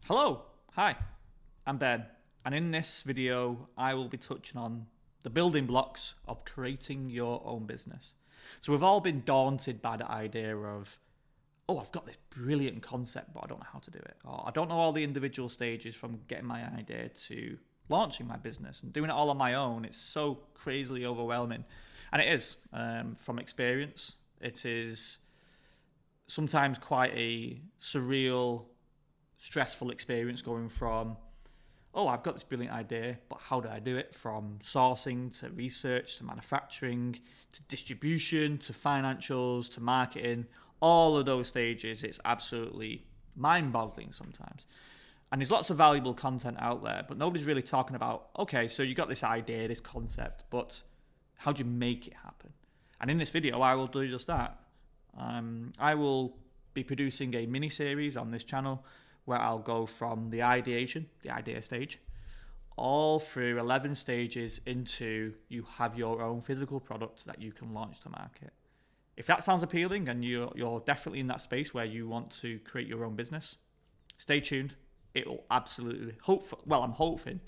Hello, hi, I'm Ben, and in this video I will be touching on the building blocks of creating your own business. So we've all been daunted by the idea of, oh, I've got this brilliant concept, but I don't know how to do it. Or I don't know all the individual stages from getting my idea to launching my business and doing it all on my own. It's so crazily overwhelming. And it is, from experience. It is sometimes quite a surreal, stressful experience going from, oh, I've got this brilliant idea, but how do I do it? From sourcing to research to manufacturing to distribution to financials to marketing, all of those stages, it's absolutely mind-boggling sometimes. And there's lots of valuable content out there, but nobody's really talking about, okay, so you got this idea, this concept, but how do you make it happen? And in this video, I will do just that. I will be producing a mini-series on this channel where I'll go from the ideation, the idea stage, all through 11 stages into you have your own physical product that you can launch to market. If that sounds appealing and you're definitely in that space where you want to create your own business, stay tuned. It will absolutely, I'm hoping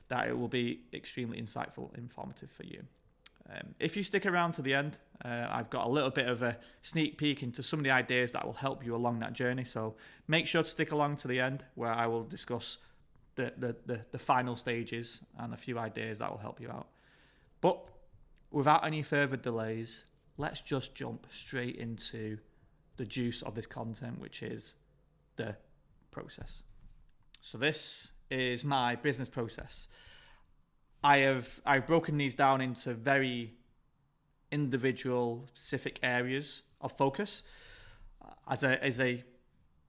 that it will be extremely insightful, informative for you. If you stick around to the end, I've got a little bit of a sneak peek into some of the ideas that will help you along that journey. So make sure to stick along to the end where I will discuss the final stages and a few ideas that will help you out. But without any further delays, let's just jump straight into the juice of this content, which is the process. So this is my business process. I've broken these down into very individual, specific areas of focus. As a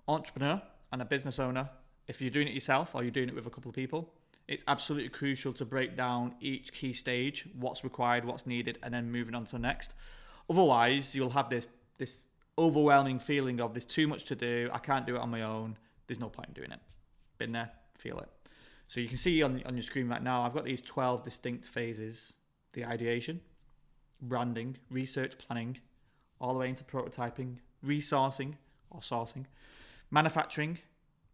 entrepreneur and a business owner, if you're doing it yourself or you're doing it with a couple of people, it's absolutely crucial to break down each key stage, what's required, what's needed, and then moving on to the next. Otherwise, you'll have this overwhelming feeling of there's too much to do, I can't do it on my own, there's no point in doing it. Been there, feel it. So you can see on your screen right now, I've got these 12 distinct phases: the ideation, branding, research, planning, all the way into prototyping, resourcing or sourcing, manufacturing,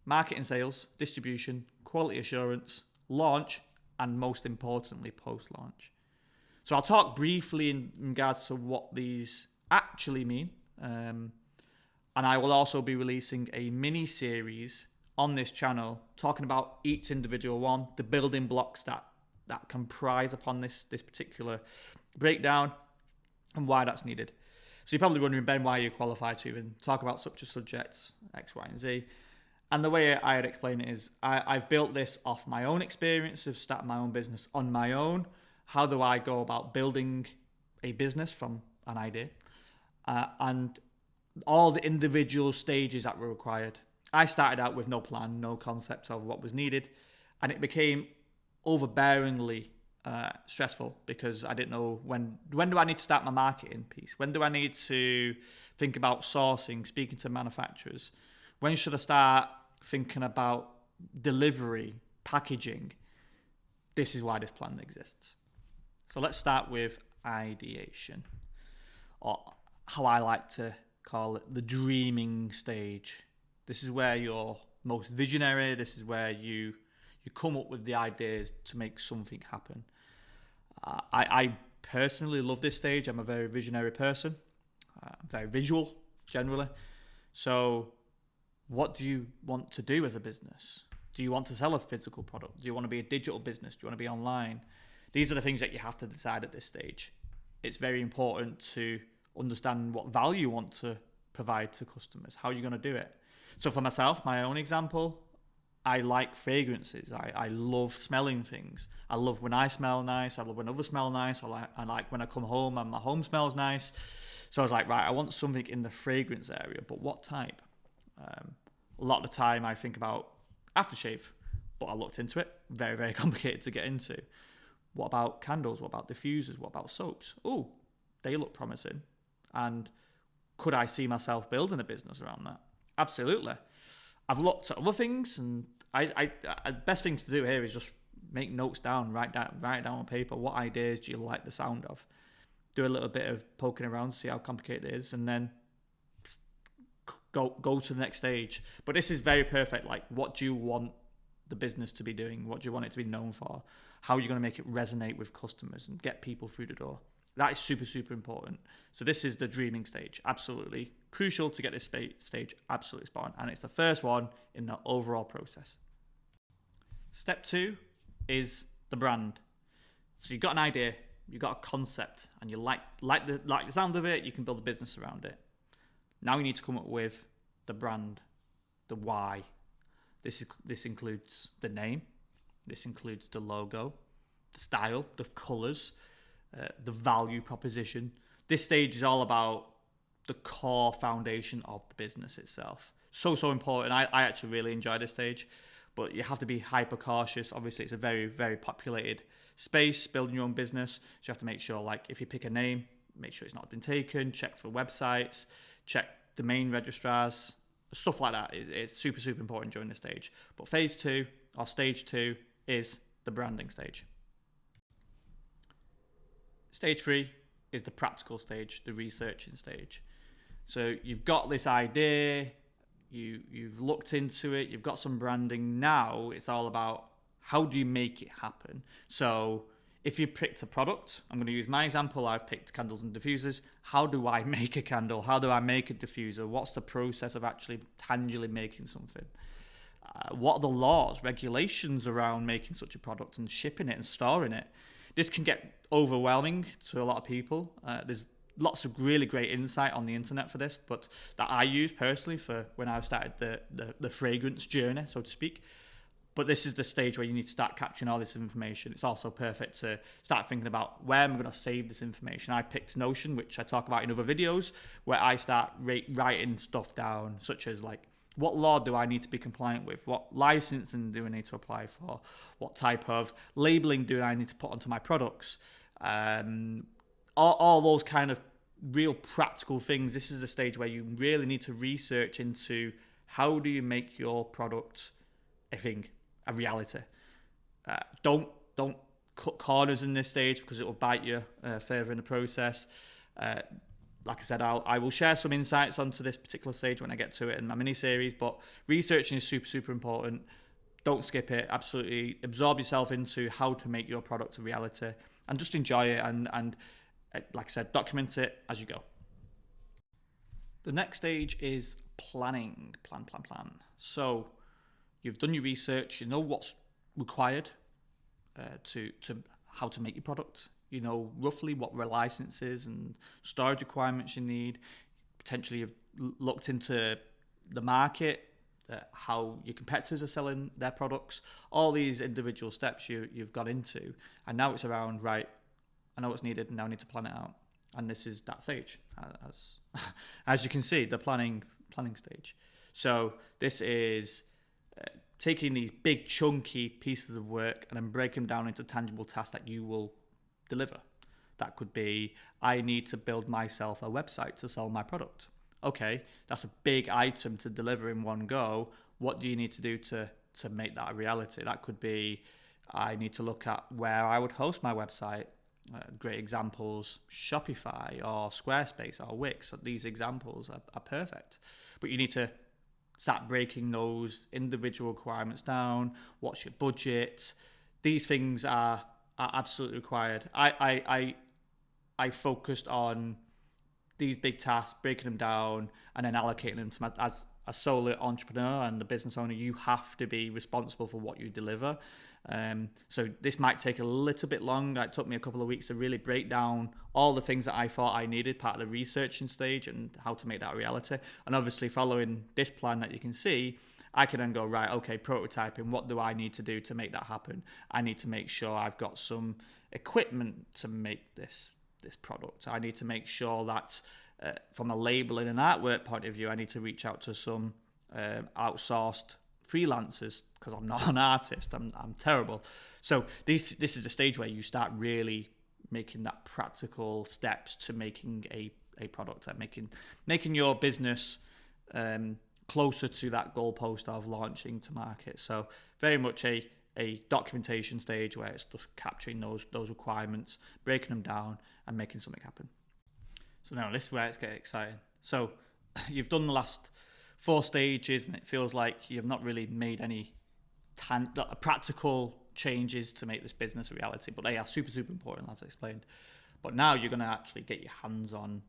marketing, sales, distribution, quality assurance, launch, and most importantly, post-launch. So I'll talk briefly in regards to what these actually mean. And I will also be releasing a mini-series on this channel talking about each individual one, the building blocks that comprise upon this particular breakdown and why that's needed. So you're probably wondering, Ben, why you qualified to even talk about such a subject, X, Y, and Z. And the way I'd explain it is I've built this off my own experience of starting my own business on my own. How do I go about building a business from an idea? And all the individual stages that were required. I started out with no plan, no concept of what was needed, and it became overbearingly stressful because I didn't know when do I need to start my marketing piece? When do I need to think about sourcing, speaking to manufacturers? When should I start thinking about delivery, packaging? This is why this plan exists. So let's start with ideation, or how I like to call it, the dreaming stage. This is where you're most visionary. This is where you come up with the ideas to make something happen. I personally love this stage. I'm a very visionary person. I'm very visual, generally. So what do you want to do as a business? Do you want to sell a physical product? Do you want to be a digital business? Do you want to be online? These are the things that you have to decide at this stage. It's very important to understand what value you want to provide to customers, how you're going to do it. So for myself, my own example, I like fragrances. I love smelling things. I love when I smell nice. I love when others smell nice. I like when I come home and my home smells nice. So I was like, right, I want something in the fragrance area, but what type? A lot of the time I think about aftershave, but I looked into it. Very, very complicated to get into. What about candles? What about diffusers? What about soaps? Oh, they look promising. And could I see myself building a business around that? Absolutely. I've looked at other things, and the best thing to do here is just make notes down, write down on paper. What ideas do you like the sound of? Do a little bit of poking around, see how complicated it is, and then go to the next stage. But this is very perfect. Like, what do you want the business to be doing? What do you want it to be known for? How are you going to make it resonate with customers and get people through the door? That is super, super important. So this is the dreaming stage. Absolutely crucial to get this stage absolutely spot on. And it's the first one in the overall process. Step 2 is the brand. So you've got an idea, you've got a concept, and you like the sound of it, you can build a business around it. Now you need to come up with the brand, the why. This includes the name, this includes the logo, the style, the colours, the value proposition. This stage is all about the core foundation of the business itself. So important. I actually really enjoy this stage, but you have to be hyper cautious. Obviously, it's a very, very populated space, building your own business. So you have to make sure, like, if you pick a name, make sure it's not been taken, check for websites, check domain registrars, stuff like that. It's super, super important during this stage. But phase 2 or stage 2 is the branding stage. Stage 3 is the practical stage, the researching stage. So you've got this idea, you've looked into it, you've got some branding. Now it's all about how do you make it happen. So if you picked a product, I'm going to use my example, I've picked candles and diffusers. How do I make a candle? How do I make a diffuser? What's the process of actually tangibly making something? What are the laws, regulations around making such a product and shipping it and storing it? This can get overwhelming to a lot of people. There's lots of really great insight on the internet for this, but that I use personally for when I started the fragrance journey, so to speak. But this is the stage where you need to start capturing all this information. It's also perfect to start thinking about where I'm going to save this information. I picked Notion, which I talk about in other videos, where I start writing stuff down, such as like, what law do I need to be compliant with? What licensing do I need to apply for? What type of labeling do I need to put onto my products? All those kind of real practical things. This is the stage where you really need to research into how do you make your product a reality. Don't cut corners in this stage because it will bite you further in the process. Like I said, I will share some insights onto this particular stage when I get to it in my mini-series, but researching is super, super important. Don't skip it. Absolutely absorb yourself into how to make your product a reality and just enjoy it and like I said, document it as you go. The next stage is planning. Plan. So you've done your research, you know what's required to how to make your product. You know roughly what licenses and storage requirements you need. Potentially you've looked into the market, how your competitors are selling their products. All these individual steps you've got into, and now it's around, right, I know what's needed and now I need to plan it out. And this is that stage, as you can see, the planning stage. So this is taking these big chunky pieces of work and then break them down into tangible tasks that you will deliver. That could be, I need to build myself a website to sell my product. Okay, that's a big item to deliver in one go. What do you need to do to make that a reality? That could be, I need to look at where I would host my website. Great examples, Shopify or Squarespace or Wix. These examples are perfect. But you need to start breaking those individual requirements down. What's your budget? These things are absolutely required. I focused on these big tasks, breaking them down, and then allocating them to as a solo entrepreneur and the business owner. You have to be responsible for what you deliver. So this might take a little bit long. It took me a couple of weeks to really break down all the things that I thought I needed, part of the researching stage, and how to make that a reality. And obviously following this plan that you can see, I can then go, right, okay, prototyping, what do I need to do to make that happen? I need to make sure I've got some equipment to make this product. I need to make sure that from a labeling and artwork point of view, I need to reach out to some outsourced freelancers because I'm not an artist. I'm terrible. So this is the stage where you start really making that practical steps to making a product, and making your business closer to that goalpost of launching to market. So very much a documentation stage where it's just capturing those requirements, breaking them down, and making something happen. So now this is where it's getting exciting. So you've done the last 4 stages, and it feels like you've not really made any practical changes to make this business a reality, but they are super, super important, as I explained. But now you're going to actually get your hands on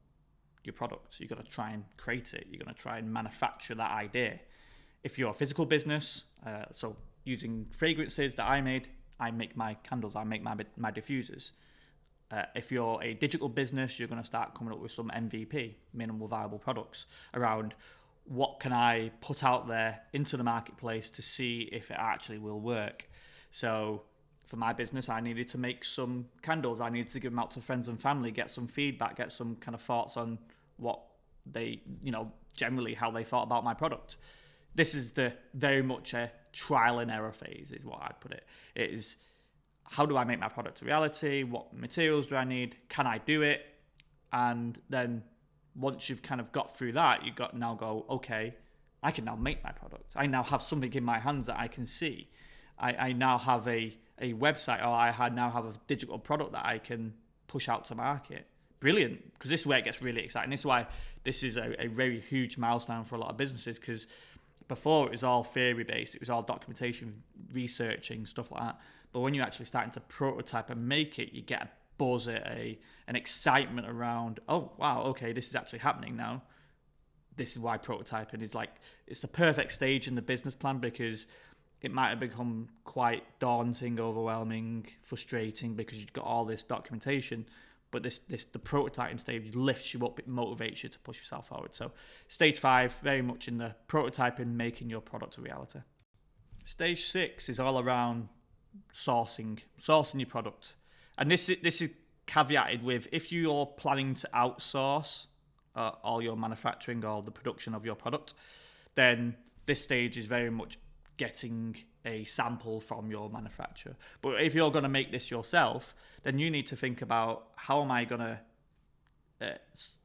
your product. You're going to try and create it. You're going to try and manufacture that idea. If you're a physical business, so using fragrances that I make my candles, I make my diffusers. If you're a digital business, you're going to start coming up with some MVP, minimal viable products, around what can I put out there into the marketplace to see if it actually will work. So for my business, I needed to make some candles. I needed to give them out to friends and family, get some feedback, get some kind of thoughts on what they, generally how they thought about my product. This is the very much a trial and error phase, is what I'd put it. It is, how do I make my product a reality? What materials do I need? Can I do it? And then once you've kind of got through that, you've got now go, okay, I can now make my product. I now have something in my hands that I can see. I now have a website, or now have a digital product that I can push out to market. Brilliant, because this is where it gets really exciting. This is why this is a very huge milestone for a lot of businesses, because before it was all theory based, it was all documentation, researching, stuff like that. But when you're actually starting to prototype and make it, you get a buzz, an excitement around, oh wow, okay, this is actually happening now. This is why prototyping is it's the perfect stage in the business plan, because it might have become quite daunting, overwhelming, frustrating, because you've got all this documentation. But the prototyping stage lifts you up, it motivates you to push yourself forward. So stage 5, very much in the prototyping, making your product a reality. Stage 6 is all around sourcing your product. And this is caveated with, if you're planning to outsource all your manufacturing or the production of your product, then this stage is very much getting a sample from your manufacturer. But if you're going to make this yourself, then you need to think about, how am I going to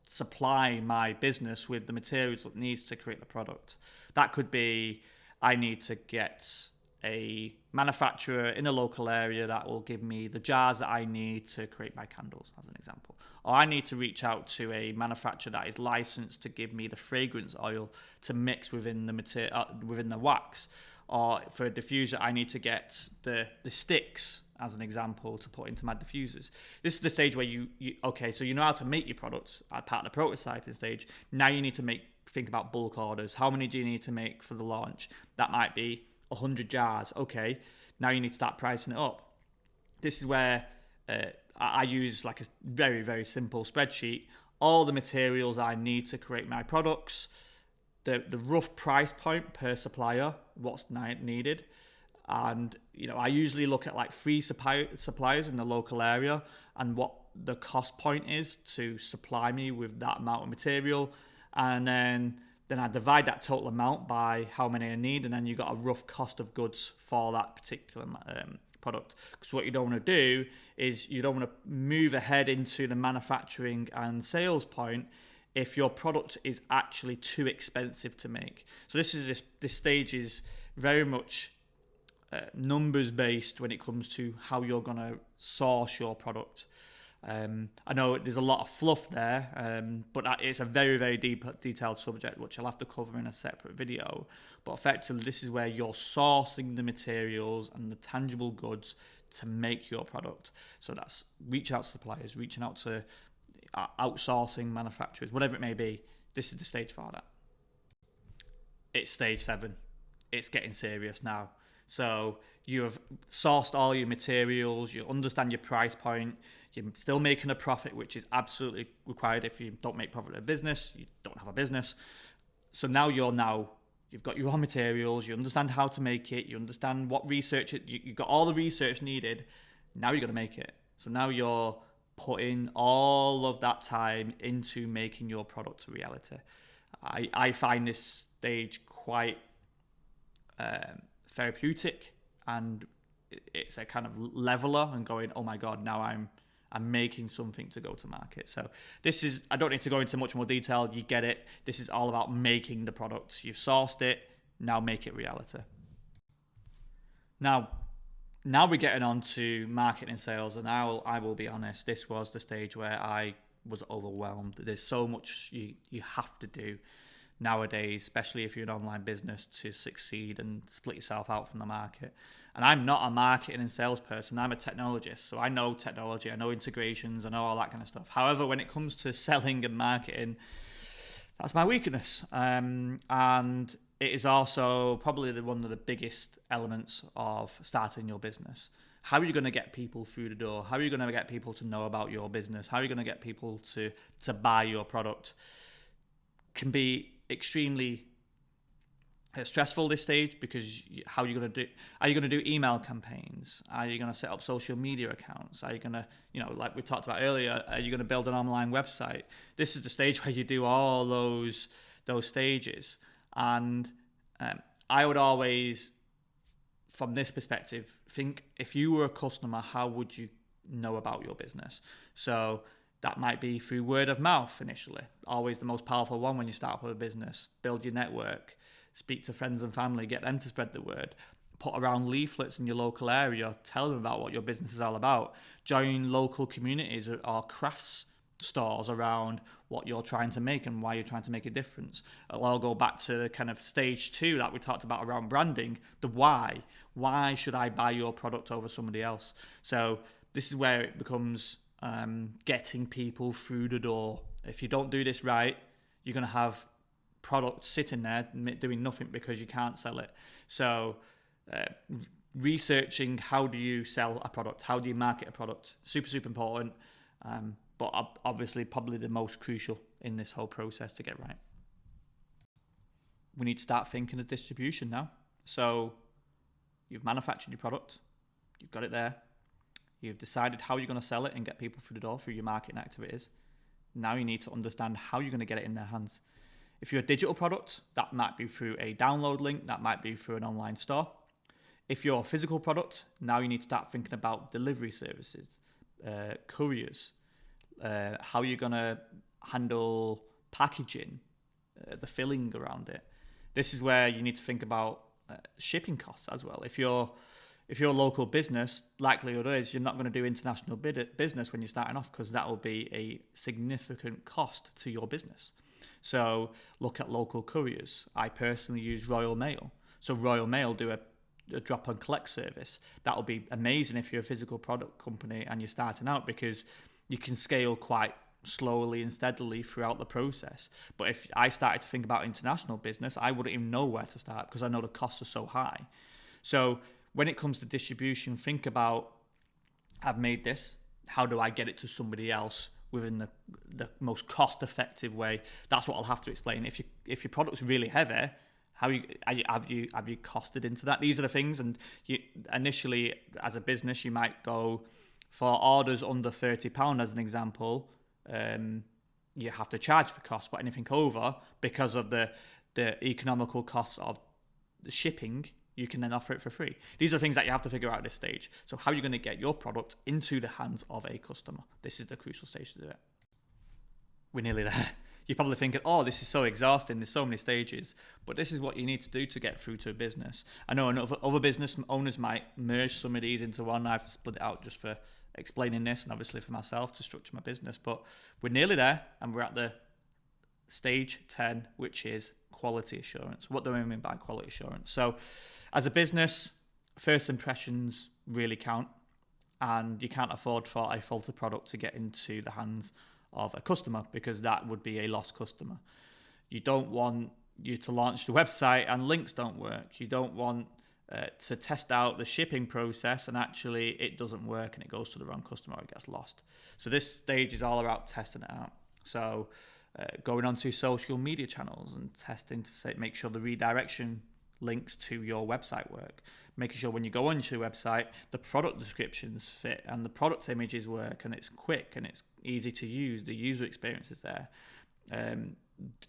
supply my business with the materials it needs to create the product? That could be, I need to get a manufacturer in a local area that will give me the jars that I need to create my candles, as an example. Or I need to reach out to a manufacturer that is licensed to give me the fragrance oil to mix within the wax. Or for a diffuser, I need to get the sticks, as an example, to put into my diffusers. This is the stage where okay, so you know how to make your products at part of the prototyping stage. Now you need to think about bulk orders. How many do you need to make for the launch? That might be 100 jars. Okay, now you need to start pricing it up. This is where I use a very, very simple spreadsheet. All the materials I need to create my products, the rough price point per supplier, what's needed. And I usually look at 3 suppliers in the local area and what the cost point is to supply me with that amount of material. And then I divide that total amount by how many I need, and then you got a rough cost of goods for that particular product. Because what you don't want to do is you don't want to move ahead into the manufacturing and sales point if your product is actually too expensive to make. So this stage is very much numbers based when it comes to how you're going to source your product. I know there's a lot of fluff there, but it's a very, very detailed subject, which I'll have to cover in a separate video. But effectively, this is where you're sourcing the materials and the tangible goods to make your product. So that's reach out to suppliers, reaching out to outsourcing manufacturers, whatever it may be. This is the stage for that. It's stage 7. It's getting serious now. So you have sourced all your materials, you understand your price point, you're still making a profit, which is absolutely required. If you don't make profit in a business, you don't have a business. So now you've got your raw materials, you understand how to make it, you understand what research, you've got all the research needed. Now you're going to make it. So now you're putting all of that time into making your product a reality. I find this stage quite therapeutic, and it's a kind of leveler and going, oh my God, now I'm making something to go to market. So this is, I don't need to go into much more detail. You get it. This is all about making the product. You've sourced it. Now make it reality. Now we're getting on to marketing and sales, and I will be honest, this was the stage where I was overwhelmed. There's so much you have to do. nowadays, especially if you're an online business, to succeed and split yourself out from the market. And I'm not a marketing and sales person, I'm a technologist. So I know technology, I know integrations, I know all that kind of stuff. However, when it comes to selling and marketing, that's my weakness. And it is also probably one of the biggest elements of starting your business. How are you going to get people through the door? How are you going to get people to know about your business? How are you going to get people to buy your product? Can be extremely stressful this stage, because how are you going to do? Are you going to do email campaigns? Are you going to set up social media accounts? Are you going to, like we talked about earlier, are you going to build an online website? This is the stage where you do all those stages. And I would always, from this perspective, think if you were a customer, how would you know about your business? So that might be through word of mouth initially, always the most powerful one when you start up a business. Build your network, speak to friends and family, get them to spread the word, put around leaflets in your local area, tell them about what your business is all about, join local communities or crafts stores around what you're trying to make and why you're trying to make a difference. It'll all go back to the kind of stage 2 that we talked about around branding, the why. Why should I buy your product over somebody else? So this is where it becomes getting people through the door. If you don't do this right, you're going to have products sitting there doing nothing because you can't sell it. So researching how do you sell a product, how do you market a product, super important, but obviously probably the most crucial in this whole process to get right. We need to start thinking of distribution now. So you've manufactured your product, you've got it there, you've decided how you're going to sell it and get people through the door through your marketing activities. Now you need to understand how you're going to get it in their hands. If you're a digital product, that might be through a download link, that might be through an online store. If you're a physical product, now you need to start thinking about delivery services, couriers, how you're going to handle packaging, the filling around it. This is where you need to think about shipping costs as well. If you're a local business, likelihood is you're not going to do international business when you're starting off, because that will be a significant cost to your business. So look at local couriers. I personally use Royal Mail. So Royal Mail do a drop and collect service. That will be amazing if you're a physical product company and you're starting out, because you can scale quite slowly and steadily throughout the process. But if I started to think about international business, I wouldn't even know where to start, because I know the costs are so high. So when it comes to distribution, think about, I've made this, how do I get it to somebody else within the most cost-effective way? That's what I'll have to explain. If your product's really heavy, have you costed into that? These are the things. And you initially, as a business, you might go for orders under £30 as an example. You have to charge for costs, but anything over, because of the economical costs of the shipping, you can then offer it for free. These are things that you have to figure out at this stage. So how are you going to get your product into the hands of a customer? This is the crucial stage to do it. We're nearly there. You're probably thinking, oh, this is so exhausting, there's so many stages. But this is what you need to do to get through to a business. I know other business owners might merge some of these into one. I've split it out just for explaining this, and obviously for myself to structure my business. But we're nearly there, and we're at the stage 10, which is quality assurance. What do I mean by quality assurance? So as a business, first impressions really count, and you can't afford for a faulty product to get into the hands of a customer, because that would be a lost customer. You don't want you to launch the website and links don't work. You don't want to test out the shipping process and actually it doesn't work and it goes to the wrong customer or it gets lost. So this stage is all about testing it out. So going onto social media channels and testing to make sure the redirection links to your website work, making sure when you go onto your website the product descriptions fit and the product images work and it's quick and it's easy to use, the user experience is there.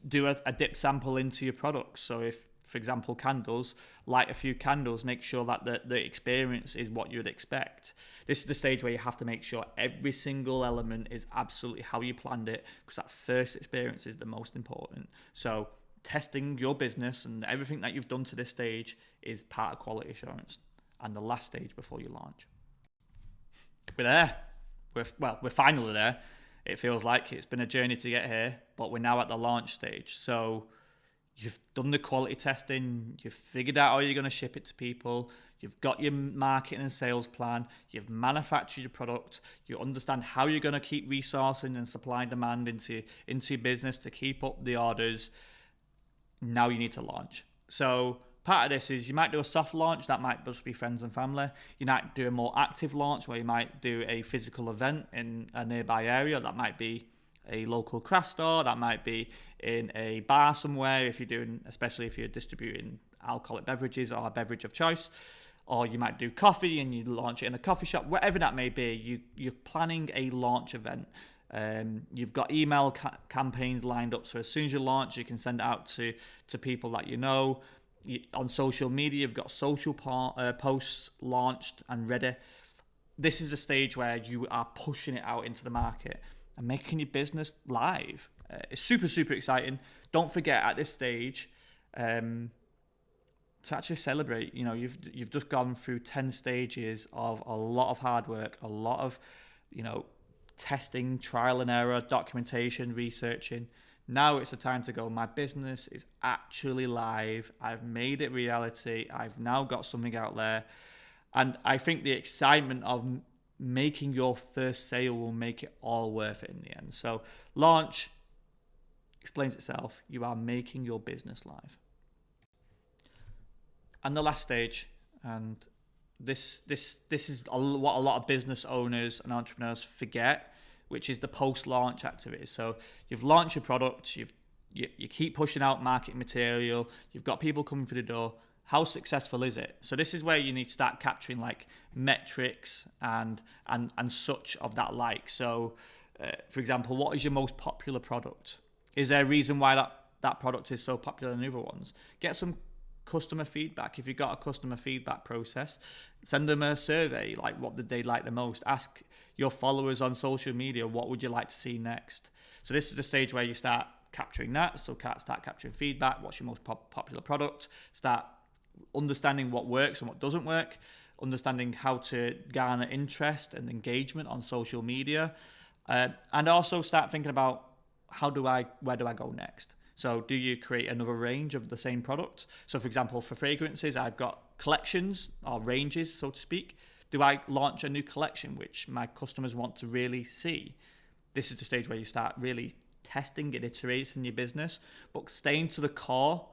Do a dip sample into your products. So if, for example, candles, light a few candles, make sure that the experience is what you'd expect. This is the stage where you have to make sure every single element is absolutely how you planned it, because that first experience is the most important. So testing your business and everything that you've done to this stage is part of quality assurance, and the last stage before you launch. We're there. We're finally there. It feels like it's been a journey to get here, but we're now at the launch stage. So You've done the quality testing, you've figured out how you're going to ship it to people, you've got your marketing and sales plan, you've manufactured your product, you understand how you're going to keep resourcing and supply and demand into your business to keep up the orders. Now you need to launch. So part of this is you might do a soft launch, that might just be friends and family. You might do a more active launch where you might do a physical event in a nearby area. That might be a local craft store, that might be in a bar somewhere, if you're doing, especially if you're distributing alcoholic beverages or a beverage of choice, or you might do coffee and you launch it in a coffee shop, whatever that may be. You're planning a launch event. You've got email campaigns lined up, so as soon as you launch, you can send it out to people that you know. On social media, you've got social posts launched and ready. This is a stage where you are pushing it out into the market and making your business live. It's super, super exciting. Don't forget at this stage to actually celebrate. You know, you've just gone through 10 stages of a lot of hard work, a lot of, testing, trial and error, documentation, researching. Now it's the time to go, my business is actually live. I've made it reality. I've now got something out there. And I think the excitement of making your first sale will make it all worth it in the end. So launch explains itself. You are making your business live. And the last stage, and this is what a lot of business owners and entrepreneurs forget, which is the post-launch activities. So you've launched your product, you keep pushing out marketing material, you've got people coming through the door. How successful is it? So this is where you need to start capturing like metrics and such of that like. So for example, what is your most popular product? Is there a reason why that product is so popular than other ones? Get some customer feedback. If you've got a customer feedback process, send them a survey, like what did they like the most. Ask your followers on social media, what would you like to see next? So this is the stage where you start capturing that. So start capturing feedback. What's your most popular product? Start understanding what works and what doesn't work, understanding how to garner interest and engagement on social media, and also start thinking about where do I go next? So do you create another range of the same product? So for example, for fragrances, I've got collections or ranges, so to speak. Do I launch a new collection which my customers want to really see? This is the stage where you start really testing and iterating your business, but staying to the core,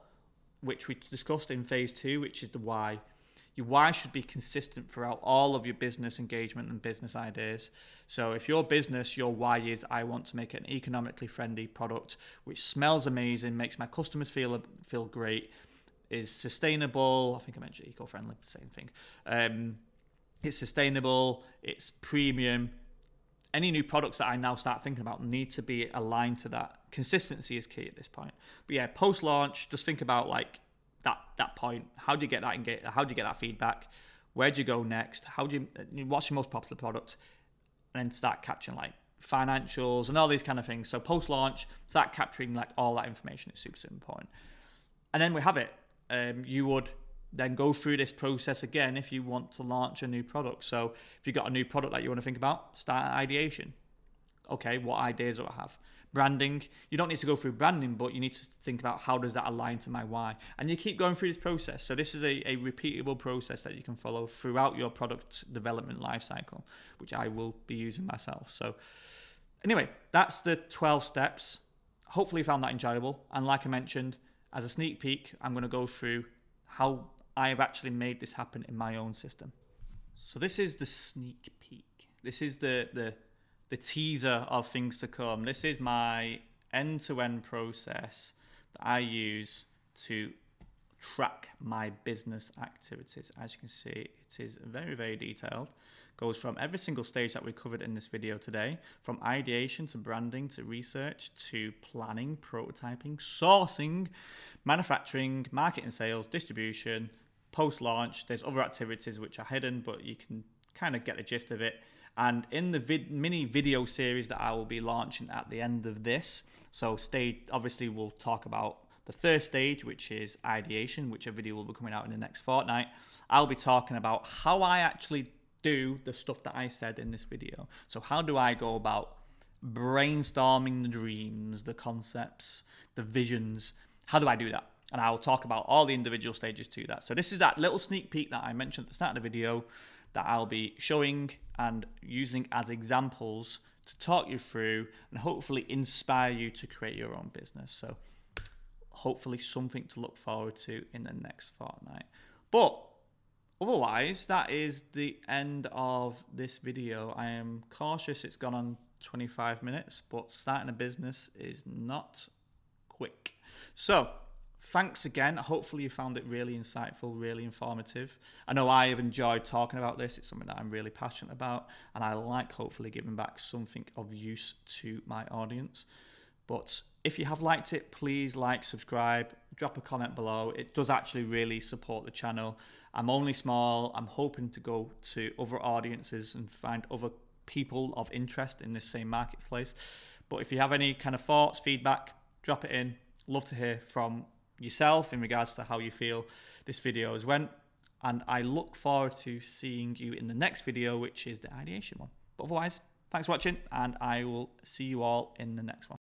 which we discussed in phase 2, which is the why. Your why should be consistent throughout all of your business engagement and business ideas. So if your business, your why is, I want to make an economically friendly product which smells amazing, makes my customers feel great, is sustainable. I think I mentioned eco-friendly, same thing. It's sustainable, it's premium. Any new products that I now start thinking about need to be aligned to that. Consistency is key at this point. But yeah, post-launch, just think about like that point. How do you get that how do you get that feedback? Where do you go next? What's your most popular product? And then start capturing like financials and all these kind of things. So post-launch, start capturing like all that information. It's super, super important. And then we have it. You would then go through this process again if you want to launch a new product. So if you've got a new product that you want to think about, start ideation. Okay, what ideas do I have? Branding. You don't need to go through branding, but you need to think about how does that align to my why. And you keep going through this process. So this is a repeatable process that you can follow throughout your product development lifecycle, which I will be using myself. So anyway, that's the 12 steps. Hopefully you found that enjoyable. And like I mentioned, as a sneak peek, I'm going to go through how I've actually made this happen in my own system. So this is the sneak peek. This is the teaser of things to come. This is my end-to-end process that I use to track my business activities. As you can see, it is very, very detailed. Goes from every single stage that we covered in this video today, from ideation to branding to research to planning, prototyping, sourcing, manufacturing, marketing, sales, distribution, post-launch. There's other activities which are hidden, but you can kind of get the gist of it. And in the mini video series that I will be launching at the end of this, so obviously we'll talk about the first stage, which is ideation, which a video will be coming out in the next fortnight. I'll be talking about how I actually do the stuff that I said in this video. So how do I go about brainstorming the dreams, the concepts, the visions? How do I do that? And I'll talk about all the individual stages to that. So this is that little sneak peek that I mentioned at the start of the video that I'll be showing and using as examples to talk you through and hopefully inspire you to create your own business. So hopefully something to look forward to in the next fortnight. But otherwise, that is the end of this video. I am cautious it's gone on 25 minutes, but starting a business is not quick. So thanks again. Hopefully you found it really insightful, really informative. I know I have enjoyed talking about this. It's something that I'm really passionate about, and I like hopefully giving back something of use to my audience. But if you have liked it, please like, subscribe, drop a comment below. It does actually really support the channel. I'm only small. I'm hoping to go to other audiences and find other people of interest in this same marketplace. But if you have any kind of thoughts, feedback, drop it in. Love to hear from yourself in regards to how you feel this video has went. And I look forward to seeing you in the next video, which is the ideation one. But otherwise, thanks for watching, and I will see you all in the next one.